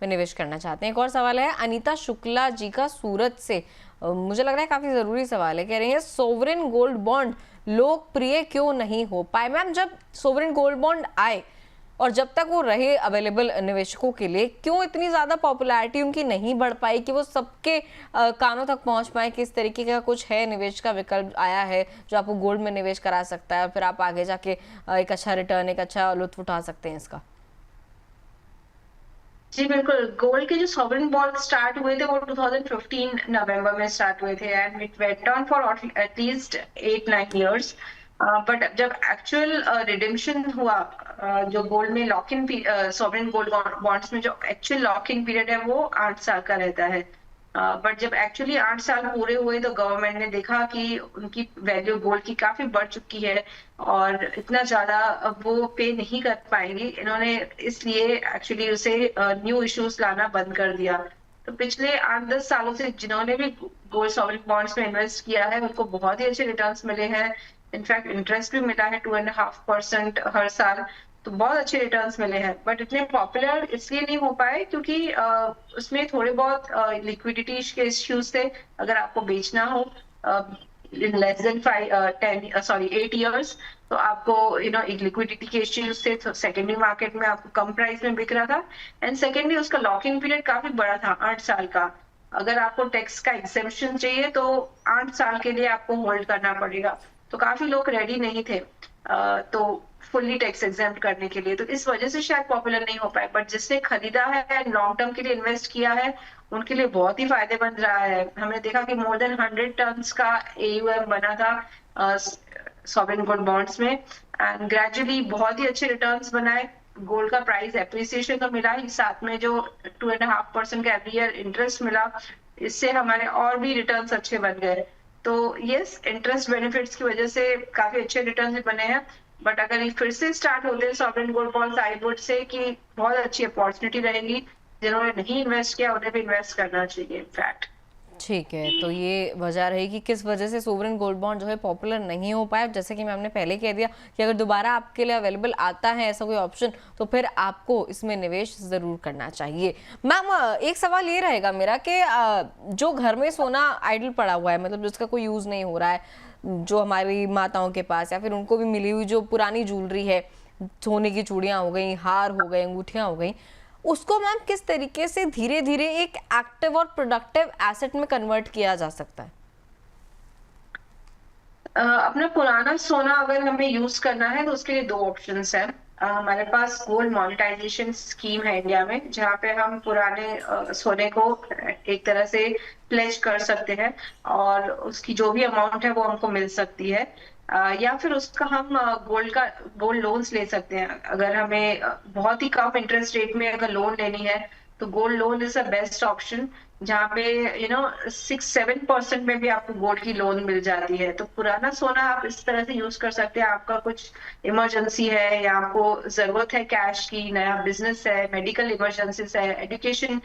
में निवेश करना चाहते हैं। एक और सवाल है अनीता शुक्ला जी का सूरत से, मुझे लग रहा है काफी जरूरी सवाल है। कह रही है सोवरेन गोल्ड बॉन्ड लोकप्रिय क्यों नहीं हो पाए? मैम, जब सोवरेन गोल्ड बॉन्ड आए और जब तक वो रहे अवेलेबल निवेशकों के लिए, क्यों इतनी ज्यादा पॉपुलैरिटी उनकी नहीं बढ़ पाई कि वो सबके कानों तक पहुंच पाए? किस तरीके का कुछ है निवेश का विकल्प आया है जो आपको गोल्ड में निवेश करा सकता है और फिर आप आगे जाके एक अच्छा रिटर्न, एक अच्छा लुत्फ उठा सकते हैं इसका? जी बिल्कुल, गोल्ड के जो सॉवरेन बॉन्ड स्टार्ट हुए थे वो 2015 नवंबर में स्टार्ट हुए थे and it went on for at least 8-9 years. But जब एक्चुअल रिडेम्पशन हुआ, जो गोल्ड में lock in sovereign gold bonds में जो एक्चुअल लॉक इन पीरियड है वो 8 साल का रहता है। बट जब एक्चुअली 8 साल पूरे हुए तो गवर्नमेंट ने देखा कि उनकी वैल्यू गोल्ड की काफी बढ़ चुकी है और इतना ज्यादा अब वो पे नहीं कर पाएंगी इन्होंने, इसलिए एक्चुअली उसे न्यू इश्यूज लाना बंद कर दिया। तो पिछले 8-10 सालों से जिन्होंने भी गोल्ड सॉवरेन बॉन्ड्स में इन्वेस्ट किया है उनको बहुत ही अच्छे रिटर्न्स मिले हैं। इनफैक्ट इंटरेस्ट भी मिला है 2.5% हर साल। तो बहुत अच्छे रिटर्न्स मिले हैं, बट इतने पॉपुलर इसलिए नहीं हो पाए क्योंकि उसमें थोड़े बहुत लिक्विडिटी के इश्यूज थे। अगर आपको बेचना हो इन लेस देन 8 इयर्स तो आपको एक लिक्विडिटी के इश्यूज थे। तो सेकेंडरी मार्केट में आपको कम प्राइस में बिक रहा था एंड सेकेंडली उसका लॉकिंग पीरियड काफी बड़ा था, 8 साल का। अगर आपको टैक्स का एग्जेम्पशन चाहिए तो 8 साल के लिए आपको होल्ड करना पड़ेगा। तो काफी लोग रेडी नहीं थे तो फुल्ली टैक्स एग्जेम्प्ट करने के लिए, तो इस वजह से शायद पॉपुलर नहीं हो पाए। बट जिसने खरीदा है, लॉन्ग टर्म के लिए इन्वेस्ट किया है, उनके लिए बहुत ही फायदेमंद रहा है। हमने देखा कि मोर देन 100 टन्स का AUM बना था सॉवरेन गोल्ड बॉन्ड्स में एंड ग्रेजुअली बहुत ही अच्छे रिटर्न्स बनाए। गोल्ड का प्राइस एप्रिसिएशन तो मिला ही, साथ में जो 2.5% का एवरी ईयर इंटरेस्ट मिला, इससे हमारे और भी रिटर्न्स अच्छे बन गए। तो यस, इंटरेस्ट बेनिफिट्स की वजह से काफी अच्छे रिटर्न्स भी बने हैं। बट अगर ये फिर से स्टार्ट होते हैं sovereign gold bonds, I would say कि बहुत अच्छी अपॉर्चुनिटी रहेगी। जिन्होंने नहीं इन्वेस्ट किया उन्हें भी इन्वेस्ट करना चाहिए इनफैक्ट। ठीक है, तो ये वजह रही कि किस वजह से सोवरेन गोल्ड बॉन्ड जो है पॉपुलर नहीं हो पाया। जैसे कि मैम ने पहले कह दिया कि अगर दोबारा आपके लिए अवेलेबल आता है ऐसा कोई ऑप्शन तो फिर आपको इसमें निवेश जरूर करना चाहिए। मैम, एक सवाल ये रहेगा मेरा कि जो घर में सोना आइडल पड़ा हुआ है, मतलब जिसका कोई यूज नहीं हो रहा है, जो हमारी माताओं के पास या फिर उनको भी मिली हुई जो पुरानी ज्वेलरी है, सोने की चूड़ियां हो गई, हार हो गए, अंगूठियां हो गई, उसको मैम किस तरीके से धीरे धीरे एक एक्टिव और प्रोडक्टिव एसेट में कन्वर्ट किया जा सकता है? अपना पुराना सोना अगर हमें यूज करना है तो उसके लिए दो ऑप्शंस हैं। हमारे पास गोल्ड मोनेटाइजेशन स्कीम है इंडिया में, जहाँ पे हम पुराने सोने को एक तरह से प्लेज कर सकते हैं और उसकी जो भी अमाउंट है वो हमको मिल सकती है। या फिर उसका हम गोल्ड लोन्स ले सकते हैं। अगर हमें बहुत ही कम इंटरेस्ट रेट में अगर लोन लेनी है तो gold loan is a best option, जहाँ पे 6-7% में भी आपको गोल्ड की लोन मिल जाती है। तो पुराना सोना आप इस तरह से यूज कर सकते हैं। आपका कुछ इमरजेंसी है या आपको जरूरत है कैश की, नया बिजनेस है, मेडिकल इमरजेंसीज है, एजुकेशन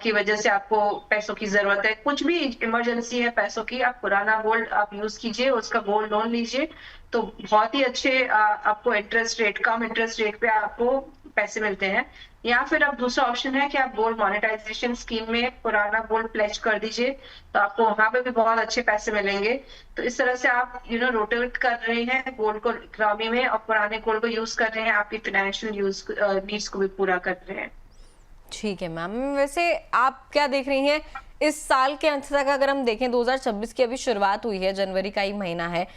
की वजह से आपको पैसों की जरूरत है, कुछ भी इमरजेंसी है पैसों की, आप पुराना गोल्ड आप यूज कीजिए, उसका गोल्ड लोन लीजिए। तो बहुत ही अच्छे आपको इंटरेस्ट रेट, कम इंटरेस्ट रेट पे आपको पैसे मिलते हैं। या फिर अब दूसरा ऑप्शन है कि आप गोल्ड मोनेटाइजेशन स्कीम में पुराना गोल्ड प्लेज कर दीजिए, तो आपको वहां पे भी बहुत अच्छे पैसे मिलेंगे। तो इस तरह से आप रोटेट कर रहे हैं गोल्ड को इकोनॉमी में और पुराने गोल्ड को यूज कर रहे हैं, आपकी फाइनेंशियल यूज नीड्स को भी पूरा कर रहे हैं। ठीक है मैम, वैसे आप क्या देख रही हैं इस साल के अंत तक? अगर हम देखें 2026 की अभी शुरुआत हुई है, जनवरी का ही महीना है,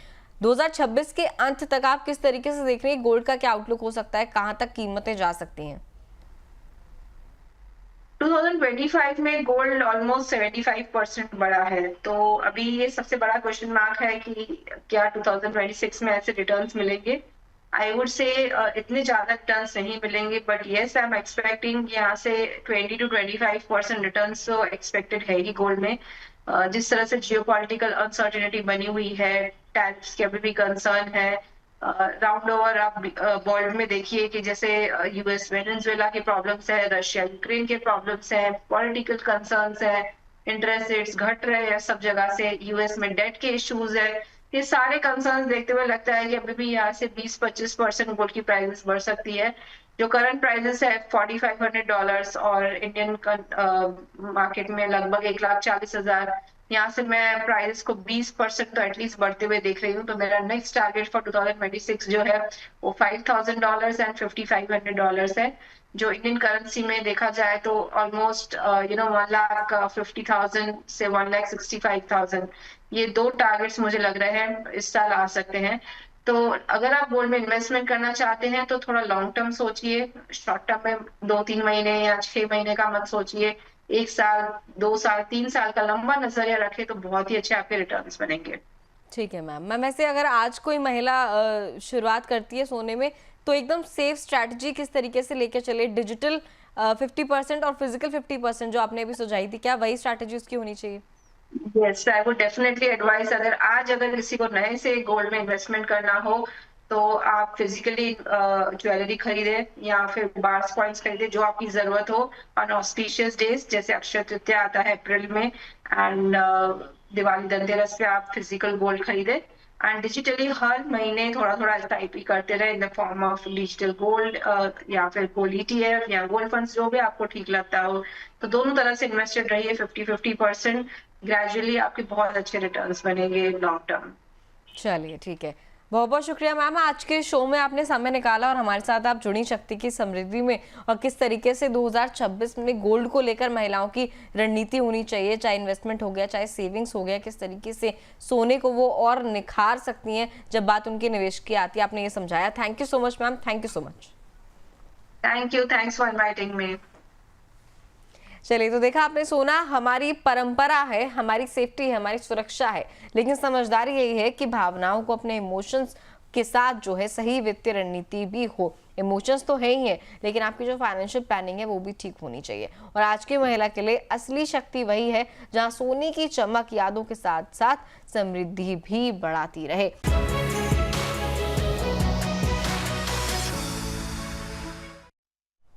2026 के अंत तक आप किस तरीके से देख रही हैं? गोल्ड का क्या आउटलुक हो सकता है, कहां तक कीमतें जा सकती हैं? 2025 में गोल्ड ऑलमोस्ट 75% बढ़ा है, तो अभी ये सबसे बड़ा क्वेश्चन मार्क है कि क्या 2026 में ऐसे रिटर्न्स मिलेंगे। आई वुड से इतने ज्यादा रिटर्न्स नहीं मिलेंगे, but yes I am expecting यहाँ से 20-25% रिटर्न्स तो एक्सपेक्टेड है ही गोल्ड में। जिस तरह से जियोपॉलिटिकल अनसर्टेनिटी बनी हुई है, टैरिफ्स के अभी भी कंसर्न है। राउंड ओवर आप वर्ल्ड में देखिए कि जैसे US वेनेजुएला के प्रॉब्लम्स है, रशिया यूक्रेन के प्रॉब्लम्स है, पॉलिटिकल कंसर्न्स है, इंटरेस्ट रेट्स घट रहे हैं सब जगह से, US में डेट के इश्यूज है। ये सारे कंसर्न्स देखते हुए लगता है कि अभी भी यहाँ से 20-25% गोल्ड की प्राइसेस बढ़ सकती है। जो करंट प्राइसेस है $4,500 और इंडियन मार्केट में लगभग 1,40,000, यहाँ से मैं प्राइस को 20% तो एटलीस्ट बढ़ते हुए देख रही हूँ। तो मेरा नेक्स्ट टारगेट फॉर 2026 जो है वो $5,000 एंड $5,500 है, जो इंडियन करेंसी में देखा जाए तो ऑलमोस्ट 1,50,000 से 1,65,000, ये दो टारगेट्स मुझे लग रहे हैं इस साल आ सकते हैं। तो अगर आप गोल्ड में इन्वेस्टमेंट करना चाहते हैं तो थोड़ा लॉन्ग टर्म सोचिए, शॉर्ट टर्म में 2-3 महीने या 6 महीने का मत सोचिए। 1 साल, 2 साल, 3 साल का लंबा नजरिया रखे तो बहुत ही अच्छे आपके रिटर्न्स बनेंगे। ठीक है मैम वैसे अगर आज कोई महिला शुरुआत करती है सोने में, तो एकदम सेफ स्ट्रैटेजी किस तरीके से लेके चले? डिजिटल 50% और फिजिकल 50% जो आपने अभी सुझाई थी, क्या वही स्ट्रैटेजी उसकी होनी चाहिए? Yes, I would definitely advice, अगर किसी को नए से गोल्ड में इन्वेस्टमेंट करना हो तो आप फिजिकली ज्वेलरी खरीदे या फिर बार्स कॉइन्स खरीदे जो आपकी जरूरत हो ऑन ऑस्पिशियस डेज, जैसे अक्षय तृतीया आता है अप्रैल में, एंड दिवाली धनतेरस पे आप फिजिकल गोल्ड खरीदे, एंड डिजिटली हर महीने थोड़ा थोड़ा एसआईपी करते रहे in the form of digital gold या फिर गोल्ड ईटीएफ या गोल्ड फंड्स, जो भी आपको ठीक लगता हो। तो दोनों तरह से इन्वेस्टेड रहिए 50-50%, ग्रेजुअली आपके बहुत अच्छे रिटर्न्स बनेंगे लॉन्ग टर्म। चलिए ठीक है, बहुत बहुत शुक्रिया मैम, आज के शो में आपने समय निकाला और हमारे साथ आप जुड़ी शक्ति की समृद्धि में और किस तरीके से 2026 में गोल्ड को लेकर महिलाओं की रणनीति होनी चाहिए, चाहे इन्वेस्टमेंट हो गया चाहे सेविंग्स हो गया, किस तरीके से सोने को वो और निखार सकती हैं जब बात उनके निवेश की आती है, आपने ये समझाया। Thank you so much ma'am, thank you so much. Thank you, thanks for inviting me. चलिए, तो देखा आपने, सोना हमारी परंपरा है, हमारी सेफ्टी है, हमारी सुरक्षा है, लेकिन समझदारी यही है कि भावनाओं को, अपने इमोशंस के साथ जो है सही वित्तीय रणनीति भी हो। इमोशंस तो है ही है, लेकिन आपकी जो फाइनेंशियल प्लानिंग है वो भी ठीक होनी चाहिए। और आज की महिला के लिए असली शक्ति वही है जहां सोने की चमक यादों के साथ साथ समृद्धि भी बढ़ाती रहे।